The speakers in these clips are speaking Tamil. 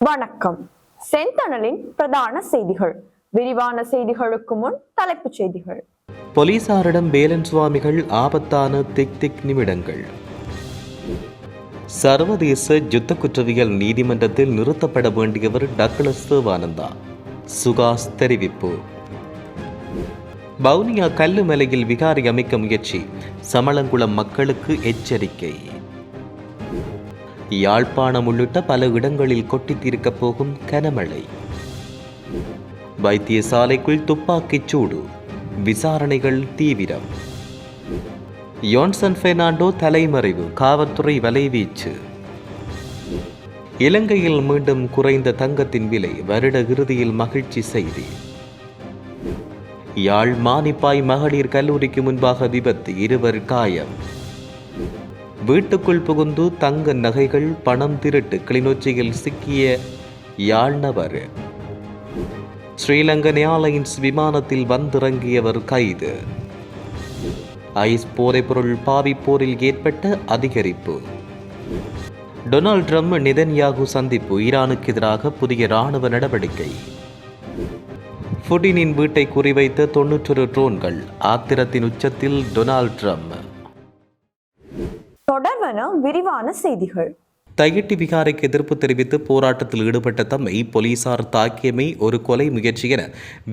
வணக்கம். செந்தணலின் பிரதான செய்திகள். விரிவான செய்திகளுக்கு முன் தலைப்புச் செய்திகள். போலீசாரிடம் வேலன் சுவாமிகள் ஆபத்தான திக் நிமிடங்கள். சர்வதேச யுத்த குற்றவியல் நீதிமன்றத்தில் நிறுத்தப்பட வேண்டியவர் டக்ளஸ் தேவானந்தா. சுகாஸ் தெரிவிப்பு. வவுனியா கல்லுமலையில் விகாரை அமைக்க முயற்சி, சமளங்குளம் மக்களுக்கு எச்சரிக்கை. யாழ்ப்பாணம் உள்ளிட்ட பல இடங்களில் கொட்டித் தீர்க்கப் போகும் கனமழை. வைத்தியசாலைக்குள் துப்பாக்கிச் சூடு, விசாரணைகள் தீவிரம். யோன்சன் பெர்னாண்டோ தலைமறைவு, காவல்துறை வலைவீச்சு. இலங்கையில் மீண்டும் குறைந்த தங்கத்தின் விலை, வருட இறுதியில் மகிழ்ச்சி செய்தி. யாழ் மானிப்பாய் மகளிர் கல்லூரிக்கு முன்பாக விபத்து, 2 காயம். வீட்டுக்குள் புகுந்து தங்க நகைகள் பணம் திருட்டு, கிளிநொச்சியில் சிக்கிய யாழ் நபர். ஸ்ரீலங்கன் ஏர்லைன்ஸ் விமானத்தில் வந்திறங்கியவர் கைது. ஐஸ் போதைப்பொருள் பாவிப்போரில் ஏற்பட்ட அதிகரிப்பு. டொனால்ட் ட்ரம்ப் நெதன்யாகு சந்திப்பு, ஈரானுக்கு எதிராக புதிய இராணுவ நடவடிக்கை. புடினின் வீட்டை குறிவைத்த 91 ட்ரோன்கள், ஆத்திரத்தின் உச்சத்தில் டொனால்ட் ட்ரம்ப். தொடர்வன விரிவான செய்திகள். தையிட்டி விகாரைக்கு எதிர்ப்பு தெரிவித்து போராட்டத்தில் ஈடுபட்ட தம்மை போலீசார் தாக்கியமை ஒரு கொலை முயற்சி என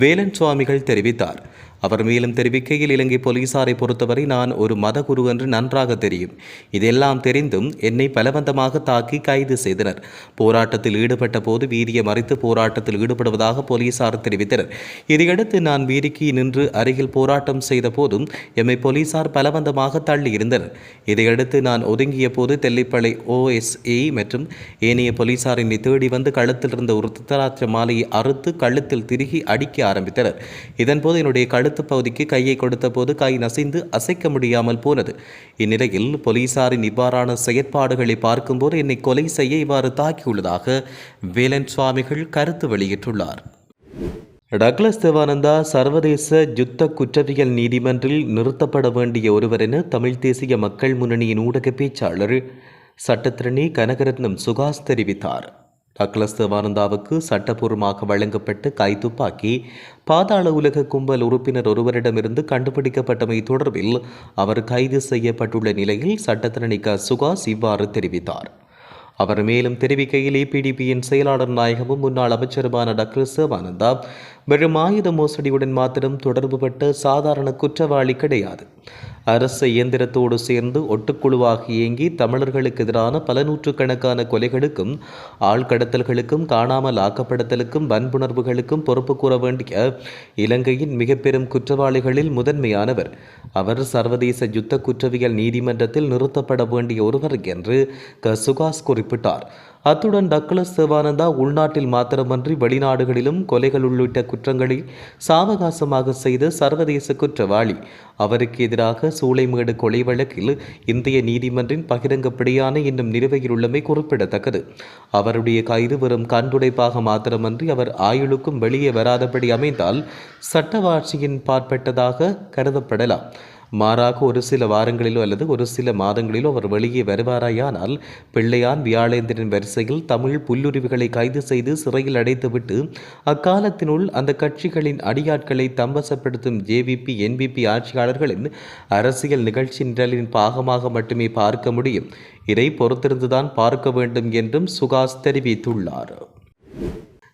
வேலன் சுவாமிகள் தெரிவித்தார். அவர் மேலும் தெரிவிக்கையில், இலங்கை போலீசாரை பொறுத்தவரை நான் ஒரு மத குரு என்று நன்றாக தெரியும். இதெல்லாம் தெரிந்தும் என்னை பலவந்தமாக தாக்கி கைது செய்தனர். போராட்டத்தில் ஈடுபட்ட போது வீதியை மறித்து போராட்டத்தில் ஈடுபடுவதாக போலீசார் தெரிவித்தனர். இதையடுத்து நான் வீதிக்கு நின்று அருகில் போராட்டம் செய்த போதும் எம்மை போலீசார் பலவந்தமாக தள்ளியிருந்தனர். இதையடுத்து நான் ஒதுங்கிய போது தெல்லிப்பளை OSA மற்றும் ஏனைய போலீசார் என்னை தேடி வந்து கழுத்தில் இருந்த ஒரு துத்தராட்ச மாலையை அறுத்து கழுத்தில் திருகி அடிக்க ஆரம்பித்தனர். இதன்போது என்னுடைய கழுத்து பகுதிக்கு கையை கொடுத்த போது கை நசிந்து அசைக்க முடியாமல் போனது. இந்நிலையில் போலீசாரின் இவ்வாறான செயற்பாடுகளை பார்க்கும்போது என்னை கொலை செய்ய இவ்வாறு தாக்கியுள்ளதாக வேலன் சுவாமிகள் கருத்து வெளியிட்டுள்ளார். டக்ளஸ் தேவானந்தா சர்வதேச யுத்த குற்றவியல் நீதிமன்றில் நிறுத்தப்பட வேண்டிய ஒருவர் என தமிழ் தேசிய மக்கள் முன்னணியின் ஊடக பேச்சாளர் சட்டத்திரணி கனகரத்னம் சுகாஸ் தெரிவித்தார். டக்ளஸ் தேவானந்தாவுக்கு சட்டப்பூர்வமாக வழங்கப்பட்ட கைத்துப்பாக்கி பாதாள உலக கும்பல் உறுப்பினர் ஒருவரிடமிருந்து கண்டுபிடிக்கப்பட்டமை தொடர்பில் அவர் கைது செய்யப்பட்டுள்ள நிலையில் சட்டத்திரணி சுகாஸ் இவ்வாறு தெரிவித்தார். அவர் மேலும் தெரிவிக்கையில், EPDPயின் செயலாளர் நாயகமும் முன்னாள் அமைச்சருமான டக்ளஸ் தேவானந்தா வெறும் ஆயுத மோசடியுடன் மாத்திரம் தொடர்புபட்ட சாதாரண குற்றவாளி கிடையாது. அரசு இயந்திரத்தோடு சேர்ந்து ஒட்டுக்குழுவாக இயங்கி தமிழர்களுக்கு எதிரான பல நூற்றுக்கணக்கான கொலைகளுக்கும் ஆழ்கடத்தல்களுக்கும் காணாமல் ஆக்கப்படுத்தலுக்கும் வன்புணர்வுகளுக்கும் பொறுப்பு கூற வேண்டிய இலங்கையின் மிக பெரும் குற்றவாளிகளில் முதன்மையானவர். அவர் சர்வதேச யுத்த குற்றவியல் நீதிமன்றத்தில் நிறுத்தப்பட வேண்டிய ஒருவர் என்று சுகாஸ் குறிப்பிட்டார். அத்துடன் டக்ளஸ் தேவானந்தா உள்நாட்டில் மாத்திரமன்றி வெளிநாடுகளிலும் கொலைகள் உள்ளிட்ட குற்றங்களை சாவகாசமாக செய்த சர்வதேச குற்றவாளி. அவருக்கு எதிராக சூளைமேடு கொலை வழக்கில் இந்திய நீதிமன்றின் பகிரங்க பிடியாணை இன்னும் நிலுவையில் உள்ளமை குறிப்பிடத்தக்கது. அவருடைய கைது வெறும் கண்டுடைப்பாக மாத்திரமன்றி அவர் ஆயுளுக்கும் வெளியே வராதபடி அமைந்தால் சட்டவாட்சியின் பாற்பட்டதாக கருதப்படலாம். மாறாக ஒரு சில வாரங்களிலோ அல்லது ஒரு சில மாதங்களிலோ அவர் வெளியே வருவாராயானால் பிள்ளையான் வியாழேந்திரன் வரிசையில் தமிழ் புல்லுரிவுகளை கைது செய்து சிறையில் அடைத்துவிட்டு அக்காலத்தினுள் அந்த கட்சிகளின் அடியாட்களை தம்பசப்படுத்தும் JVP NVP ஆட்சியாளர்களின் அரசியல் நிகழ்ச்சி நிரலின் பாகமாக மட்டுமே பார்க்க முடியும். இதை பொறுத்திருந்துதான் பார்க்க வேண்டும் என்றும் சுகாஸ் தெரிவித்துள்ளார்.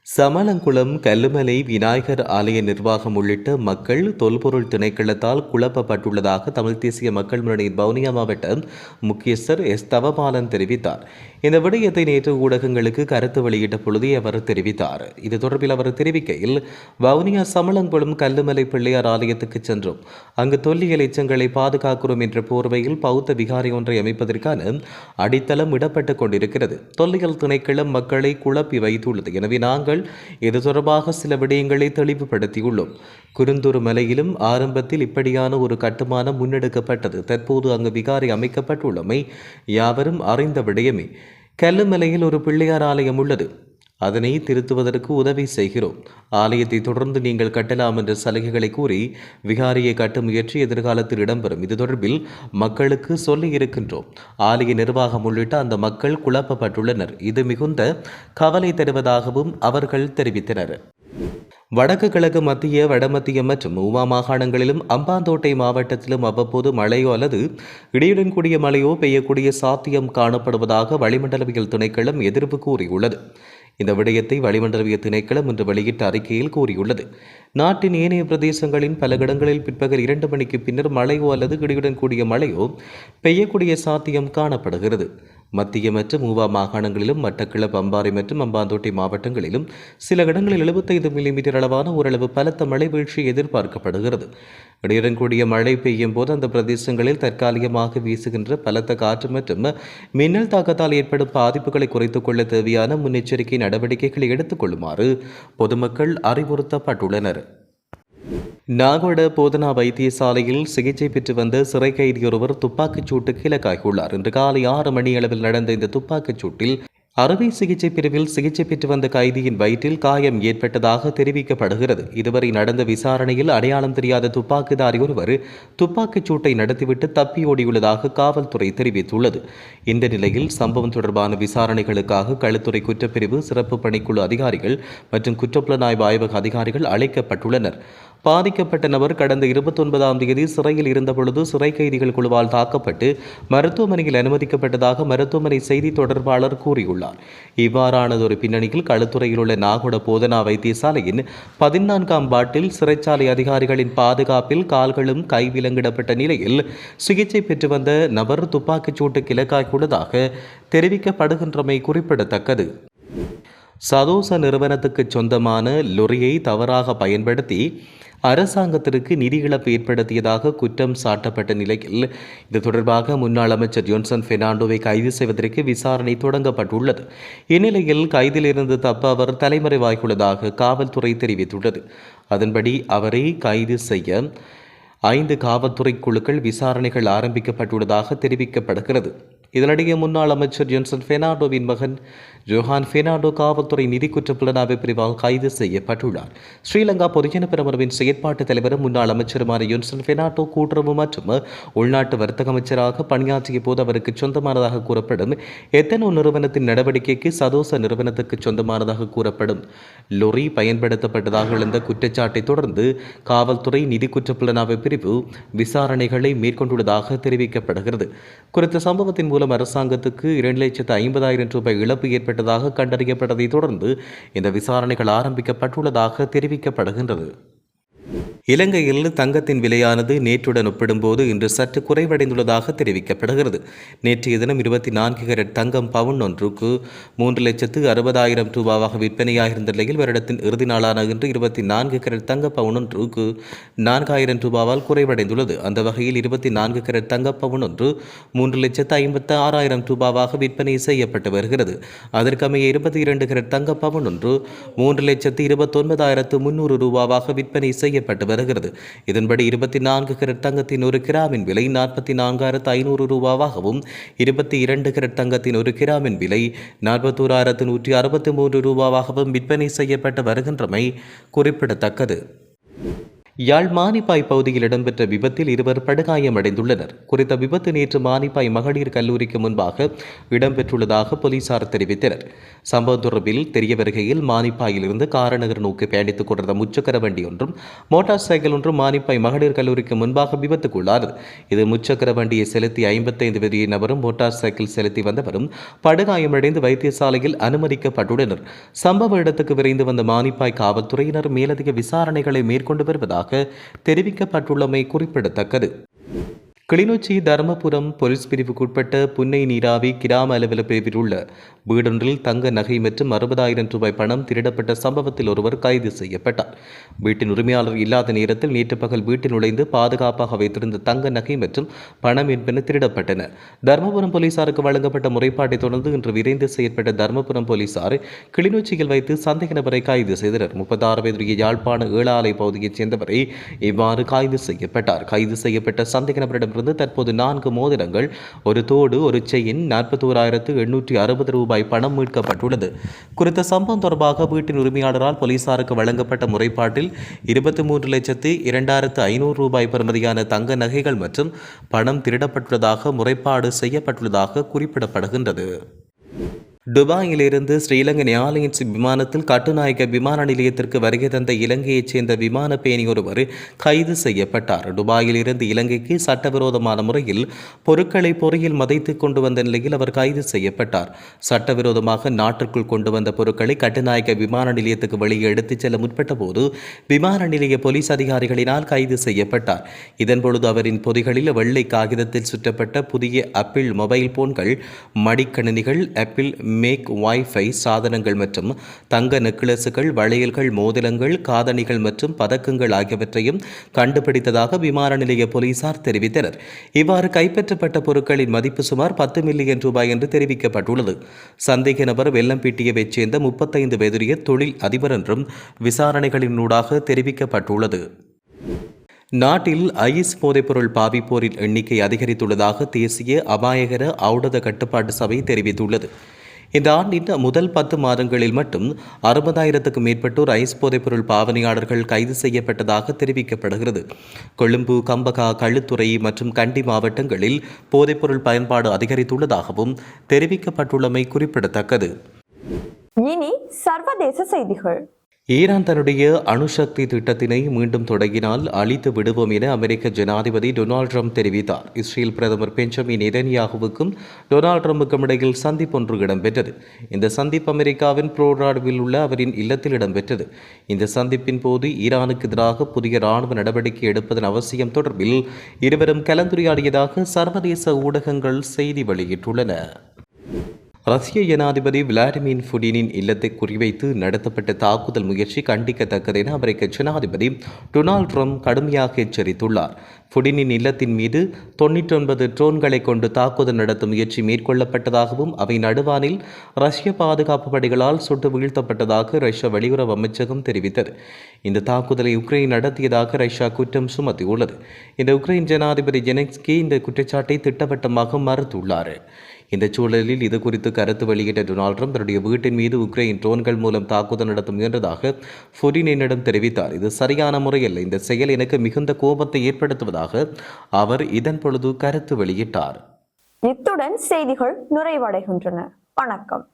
சமளங்குளம் கல்லுமலை விநாயகர் ஆலய நிர்வாகம் உள்ளிட்ட மக்கள் தொல்பொருள் திணைக்களத்தால் குழப்பப்பட்டுள்ளதாக தமிழ் தேசிய மக்கள் முன்னணியின் வவுனியா மாவட்ட முக்கியஸ்தர் தவபாலன் தெரிவித்தார். இந்த விடயத்தை நேற்று ஊடகங்களுக்கு கருத்து வெளியிட்ட பொழுதே அவர் தெரிவித்தார். இது தொடர்பில் அவர் தெரிவிக்கையில், வவுனியா சமளங்குளம் கல்லுமலை பிள்ளையார் ஆலயத்துக்கு சென்றோம். அங்கு தொல்லியல் எச்சங்களை பாதுகாக்கிறோம் என்ற போர்வையில் பௌத்த விகாரை ஒன்றை அமைப்பதற்கான அடித்தளம் இடப்பட்டுக் கொண்டிருக்கிறது. தொல்லியல் திணைக்களம் மக்களை குழப்பி வைத்துள்ளது. எனவே நாங்கள் இது தொடர்பாக சில விடயங்களை தெளிவுபடுத்தியுள்ளோம். குருந்தூர் மலையிலும் ஆரம்பத்தில் இப்படியான ஒரு கட்டுமானம் முன்னெடுக்கப்பட்டது. தற்போது அங்கு விகாரை அமைக்கப்பட்டுள்ளமை யாவரும் அறிந்த விடயமே. கல்லுமலையில் ஒரு பிள்ளையார் ஆலயம் உள்ளது. அதனை திருத்துவதற்கு உதவி செய்கிறோம். ஆலயத்தை தொடர்ந்து நீங்கள் கட்டலாம் என்ற சலுகைகளை கூறி விகாரியை கட்ட முயற்சி எதிர்காலத்தில் இடம்பெறும். இது தொடர்பில் மக்களுக்கு சொல்லி இருக்கின்றோம். ஆலய நிர்வாகம் உள்ளிட்ட அந்த மக்கள் குழப்பப்பட்டுள்ளனர். இது மிகுந்த கவலை தருவதாகவும் அவர்கள் தெரிவித்தனர். வடக்கு கிழக்கு மத்திய வடமத்திய மற்றும் ஊவா மாகாணங்களிலும் அம்பாந்தோட்டை மாவட்டத்திலும் அவ்வப்போது மழையோ அல்லது இடியுடன் கூடிய மழையோ பெய்யக்கூடிய சாத்தியம் காணப்படுவதாக வளிமண்டலவியல் திணைக்களம் எதிர்ப்பு கூறியுள்ளது. இந்த விடயத்தை வளிமண்டலவியல் திணைக்களம் இன்று வெளியிட்ட அறிக்கையில் கூறியுள்ளது. நாட்டின் ஏனைய பிரதேசங்களின் பல இடங்களில் பிற்பகல் 2 மணிக்கு பின்னர் மழையோ அல்லது இடியுடன் கூடிய மழையோ பெய்யக்கூடிய சாத்தியம் காணப்படுகிறது. மத்திய மற்றும் ஊவா மாகாணங்களிலும் மட்டக்களப்பு அம்பாறை மற்றும் அம்பாந்தோட்டை மாவட்டங்களிலும் சில இடங்களில் 75 மில்லிமீட்டர் அளவான ஓரளவு பலத்த மழை வீழ்ச்சி எதிர்பார்க்கப்படுகிறது. இடையுடன் கூடிய மழை பெய்யும் போது அந்த பிரதேசங்களில் தற்காலிகமாக வீசுகின்ற பலத்த காற்று மற்றும் மின்னல் தாக்கத்தால் ஏற்படும் பாதிப்புகளை குறைத்துக் கொள்ள தேவையான முன்னெச்சரிக்கை நடவடிக்கைகளை எடுத்துக் கொள்ளுமாறு பொதுமக்கள் அறிவுறுத்தப்பட்டுள்ளனர். நாகோட போதனா வைத்தியசாலையில் சிகிச்சை பெற்று வந்த சிறை கைதியொருவர் துப்பாக்கிச் சூட்டுக்கு இலக்காகியுள்ளார். இன்று காலை 6 மணி அளவில் நடந்த இந்த துப்பாக்கிச் சூட்டில் அறுவை சிகிச்சை பிரிவில் சிகிச்சை பெற்று வந்த கைதியின் வயிற்றில் காயம் ஏற்பட்டதாக தெரிவிக்கப்படுகிறது. இதுவரை நடந்த விசாரணையில் அடையாளம் தெரியாத துப்பாக்கிதாரி ஒருவர் துப்பாக்கிச் சூட்டை நடத்திவிட்டு தப்பி ஓடியுள்ளதாக காவல்துறை தெரிவித்துள்ளது. இந்த நிலையில் சம்பவம் தொடர்பான விசாரணைகளுக்காக களுத்துறை குற்றப்பிரிவு சிறப்பு பணிக்குழு அதிகாரிகள் மற்றும் குற்றப்புலனாய்வு ஆய்வக அதிகாரிகள் அழைக்கப்பட்டுள்ளனர். பாதிக்கப்பட்ட நபர் கடந்த 29ஆம் தேதி சிறையில் இருந்தபொழுது சிறை கைதிகள் குழுவால் தாக்கப்பட்டு மருத்துவமனையில் அனுமதிக்கப்பட்டதாக மருத்துவமனை செய்தி தொடர்பாளர் கூறியுள்ளார். இவ்வாறானதொரு பின்னணியில் களுத்துறையில் உள்ள நாகோட போதனா வைத்தியசாலையின் 14ஆம் வார்டில் சிறைச்சாலை அதிகாரிகளின் பாதுகாப்பில் கால்களும் கைவிலங்கிடப்பட்ட நிலையில் சிகிச்சை பெற்று வந்த நபர் துப்பாக்கிச் சூட்டுக்கு இலக்காகியுள்ளதாக தெரிவிக்கப்படுகின்றமை குறிப்பிடத்தக்கது. சதோச நிறுவனத்துக்கு சொந்தமான லொரியை தவறாக பயன்படுத்தி அரசாங்கத்திற்கு நிதி இழப்பு ஏற்படுத்தியதாக குற்றம் சாட்டப்பட்ட நிலையில் இது தொடர்பாக முன்னாள் அமைச்சர் ஜோன்சன் பெர்னாண்டோவை கைது செய்வதற்கு விசாரணை தொடங்கப்பட்டுள்ளது. இந்நிலையில் கைதிலிருந்து தப்ப அவர் தலைமறைவாகியுள்ளதாக காவல்துறை தெரிவித்துள்ளது. அதன்படி அவரை கைது செய்ய 5 காவல்துறை குழுக்கள் விசாரணைகள் ஆரம்பிக்கப்பட்டுள்ளதாக தெரிவிக்கப்படுகிறது. இதனிடையே முன்னாள் அமைச்சர் ஜோன்சன் பெர்னாண்டோவின் மகன் ஜோஹான் பெர்னாண்டோ காவல்துறை நிதி குற்றப்புலனாய்வு பிரிவால் கைது செய்யப்பட்டுள்ளார். ஸ்ரீலங்கா பொதுஜன பெரமுனவின் செயற்பாட்டு தலைவரும் முன்னாள் அமைச்சருமான ஜோன்சன் பெர்னாண்டோ கூட்டுறவு மற்றும் உள்நாட்டு வர்த்தக அமைச்சராக பணியாற்றிய போது அவருக்கு சொந்தமானதாக கூறப்படும் எத்தனோ நிறுவனத்தின் நடவடிக்கைக்கு சதோச நிறுவனத்துக்கு சொந்தமானதாக கூறப்படும் லொரி பயன்படுத்தப்பட்டதாக எழுந்த குற்றச்சாட்டை தொடர்ந்து காவல்துறை நிதி குற்றப்புலனாய்வு பிரிவு விசாரணைகளை மேற்கொண்டுள்ளதாக தெரிவிக்கப்படுகிறது. குறித்த சம்பவத்தின் மூலம் அரசாங்கத்துக்கு 2,50,000 ரூபாய் இழப்பு ஏற்பட்டதாக கண்டறியப்பட்டதை தொடர்ந்து இந்த விசாரணைகள் ஆரம்பிக்கப்பட்டுள்ளதாக தெரிவிக்கப்படுகின்றது. இலங்கையில் தங்கத்தின் விலையானது நேற்றுடன் ஒப்பிடும்போது இன்று சற்று குறைவடைந்துள்ளதாக தெரிவிக்கப்படுகிறது. நேற்றைய தினம் 24 கேரட் தங்கம் பவுன் ஒன்றுக்கு 3,60,000 ரூபாவாக விற்பனையாகிருந்த நிலையில் வருடத்தின் இறுதி நாளான இன்று 24 கேரட் தங்க பவுன் ஒன்றுக்கு 4,000 ரூபாவால் குறைவடைந்துள்ளது. அந்த வகையில் 24 கேரட் தங்க பவுன் ஒன்று 3,56,000 ரூபாவாக விற்பனை செய்யப்பட்டு வருகிறது. அதற்கமைய 22 கேரட் தங்க பவுன் ஒன்று 3,29,300 ரூபாவாக விற்பனை செய்யப்பட்டு வருகிறது. இதன்படி 24 கேரட் தங்கத்தின் 1 கிராமின் விலை 44,500 ரூபாவாகவும் 22 கேரட் தங்கத்தின் 1 கிராமின் விலை 41,163 ரூபாவாகவும் விற்பனை செய்யப்பட்டு வருகின்றமை குறிப்பிடத்தக்கது. யாழ் மானிப்பாய் பகுதியில் இடம்பெற்ற விபத்தில் 2 படுகாயமடைந்துள்ளனர். குறித்த விபத்து நேற்று மானிப்பாய் மகளிர் கல்லூரிக்கு முன்பாக இடம்பெற்றுள்ளதாக போலீசார் தெரிவித்தனர். சம்பவம் தொடர்பில் தெரிய வருகையில் மானிப்பாயிலிருந்து காரநகர் நோக்கி பயணித்துக் கொண்டிருந்த முச்சக்கர வண்டி ஒன்றும் மோட்டார் சைக்கிள் ஒன்றும் மானிப்பாய் மகளிர் கல்லூரிக்கு முன்பாக விபத்துக்குள்ளானது. இது முச்சக்கர வண்டியை செலுத்தி 55 வயது நபரும் மோட்டார் சைக்கிள் செலுத்தி வந்தவரும் படுகாயமடைந்து வைத்தியசாலையில் அனுமதிக்கப்பட்டுள்ளனர். சம்பவ இடத்துக்கு விரைந்து வந்த மானிப்பாய் காவல்துறையினர் மேலதிக விசாரணைகளை மேற்கொண்டு வருவதாக தெரிவிக்கப்பட்டுள்ளமை குறிப்பிடத்தக்கது. கிளிநொச்சி தர்மபுரம் போலீஸ் பிரிவுக்குட்பட்ட புன்னை நீராவி கிராம அலுவலக பிரிவில் உள்ள வீடொன்றில் தங்க நகை மற்றும் 60,000 ரூபாய் பணம் திருடப்பட்ட சம்பவத்தில் ஒருவர் கைது செய்யப்பட்டார். வீட்டின் உரிமையாளர் இல்லாத நேரத்தில் நேற்று பகல் வீட்டில் நுழைந்து பாதுகாப்பாக வைத்திருந்த தங்க நகை மற்றும் பணம் என்பன திருடப்பட்டன. தர்மபுரம் போலீசாருக்கு வழங்கப்பட்ட முறைப்பாட்டை தொடர்ந்து இன்று விரைந்து செயற்பட்ட தர்மபுரம் போலீசார் கிளிநொச்சியில் வைத்து சந்தேக நபரை கைது செய்தனர். 36 வயதுடைய யாழ்ப்பாண ஏழாலை பகுதியைச் சேர்ந்தவரை இவ்வாறு கைது செய்யப்பட்டார். கைது செய்யப்பட்ட சந்தேக நபரிடம் அவரிடமிருந்து தற்போது 4 மோதிரங்கள், ஒரு தோடு, ஒரு செயின், 41,860 ரூபாய் பணம் மீட்கப்பட்டுள்ளது. குறித்த சம்பவம் தொடர்பாக வீட்டின் உரிமையாளரால் போலீசாருக்கு வழங்கப்பட்ட முறைப்பாட்டில் 23,02,500 ரூபாய் பெறுமதியான தங்க நகைகள் மற்றும் பணம் திருடப்பட்டுள்ளதாக முறைப்பாடு செய்யப்பட்டுள்ளதாக குறிப்பிடப்படுகின்றது. துபாயிலிருந்து ஸ்ரீலங்கா ஏர்லைன்ஸ் விமானத்தில் கட்டுநாயக்க விமான நிலையத்திற்கு வருகை தந்த இலங்கையைச் சேர்ந்த விமான பயணி ஒருவர் கைது செய்யப்பட்டார். துபாயிலிருந்து இலங்கைக்கு சட்டவிரோதமான முறையில் பொருட்களை பொறியில் மதைத்து கொண்டு வந்த நிலையில் அவர் கைது செய்யப்பட்டார். சட்டவிரோதமாக நாட்டிற்குள் கொண்டு வந்த பொருட்களை கட்டுநாயக்க விமான நிலையத்துக்கு வெளியே எடுத்துச் செல்ல முற்பட்ட போது விமான நிலைய போலீஸ் அதிகாரிகளினால் கைது செய்யப்பட்டார். இதன்பொழுது அவரின் பொதிகளில் வெள்ளை காகிதத்தில் சுற்றப்பட்ட புதிய ஆப்பிள் மொபைல் போன்கள், மடிக்கணினிகள், ஆப்பிள் மேக் வைஃபை சாதனங்கள் மற்றும் தங்க நெக்லஸுகள், வளையல்கள், மோதிரங்கள், காதணிகள் மற்றும் பதக்கங்கள் ஆகியவற்றையும் கண்டுபிடித்ததாக விமான நிலைய போலீசார் தெரிவித்தனர். இவ்வாறு கைப்பற்றப்பட்ட பொருட்களின் மதிப்பு சுமார் 10 மில்லியன் ரூபாய் என்று தெரிவிக்கப்பட்டுள்ளது. சந்தேக நபர் வெல்லம்பிட்டியவைச் சேர்ந்த 35 வயதுடைய தொழில் அதிபர் என்றும் விசாரணைகளினூடாக தெரிவிக்கப்பட்டுள்ளது. நாட்டில் ஐஸ் போதைப்பொருள் பாவிப்போரின் எண்ணிக்கை அதிகரித்துள்ளதாக தேசிய அபாயகர ஔடத கட்டுப்பாட்டு சபை தெரிவித்துள்ளது. இந்த ஆண்டின் முதல் 10 மாதங்களில் மட்டும் 60,000க்கும் மேற்பட்டோர் ஐஸ் போதைப்பொருள் பாவனையாளர்கள் கைது செய்யப்பட்டதாக தெரிவிக்கப்படுகிறது. கொழும்பு, கம்பகா, களுத்துறை மற்றும் கண்டி மாவட்டங்களில் போதைப்பொருள் பயன்பாடு அதிகரித்துள்ளதாகவும் தெரிவிக்கப்பட்டுள்ளமை குறிப்பிடத்தக்கது. இனி சர்வதேச செய்திகள். ஈரான் தன்னுடைய அணுசக்தி திட்டத்தினை மீண்டும் தொடங்கினால் அழித்து விடுவோம் என அமெரிக்க ஜனாதிபதி டொனால்ட் ட்ரம்ப் தெரிவித்தார். இஸ்ரேல் பிரதமர் பெஞ்சமின் நெதன்யாகுவுக்கும் டொனால்ட் ட்ரம்புக்கும் இடையில் சந்திப்பு ஒன்று இடம்பெற்றது. இந்த சந்திப்பு அமெரிக்காவின் புளோரிடாவில் உள்ள அவரின் இல்லத்தில் இடம்பெற்றது. இந்த சந்திப்பின் போது ஈரானுக்கு எதிராக புதிய இராணுவ நடவடிக்கை எடுப்பதன் அவசியம் தொடர்பில் இருவரும் கலந்துரையாடியதாக சர்வதேச ஊடகங்கள் செய்தி வெளியிட்டுள்ளன. ரஷ்ய ஜனாதிபதி விளாடிமிர் புடினின் இல்லத்தை குறிவைத்து நடத்தப்பட்ட தாக்குதல் முயற்சி கண்டிக்கத்தக்கது என அமெரிக்க ஜனாதிபதி டொனால்ட் ட்ரம்ப் கடுமையாக எச்சரித்துள்ளார். புடினின் இல்லத்தின் மீது 99 ட்ரோன்களை கொண்டு தாக்குதல் நடத்தும் முயற்சி மேற்கொள்ளப்பட்டதாகவும் அவை நடுவானில் ரஷ்ய பாதுகாப்பு படைகளால் சுட்டு வீழ்த்தப்பட்டதாக ரஷ்ய வெளியுறவு அமைச்சகம் தெரிவித்தது. இந்த தாக்குதலை உக்ரைன் நடத்தியதாக ரஷ்யா குற்றம் சுமத்தியுள்ளது. இந்த உக்ரைன் ஜனாதிபதி ஜெலன்ஸ்கி இந்த குற்றச்சாட்டை திட்டவட்டமாக மறுத்துள்ளார். இந்த சூழலில் இது குறித்து கருத்து வெளியிட்ட டொனால்ட் ட்ரம்ப் தன்னுடைய வீட்டின் மீது உக்ரைன் ட்ரோன்கள் மூலம் தாக்குதல் நடத்த முயன்றதாக புடினிடம் தெரிவித்தார். இது சரியான முறையல்ல. இந்த செயல் எனக்கு மிகுந்த கோபத்தை ஏற்படுத்துவதாக அவர் இதன் பொழுது கருத்து வெளியிட்டார். இத்துடன் செய்திகள் நிறைவடைகின்றன. வணக்கம்.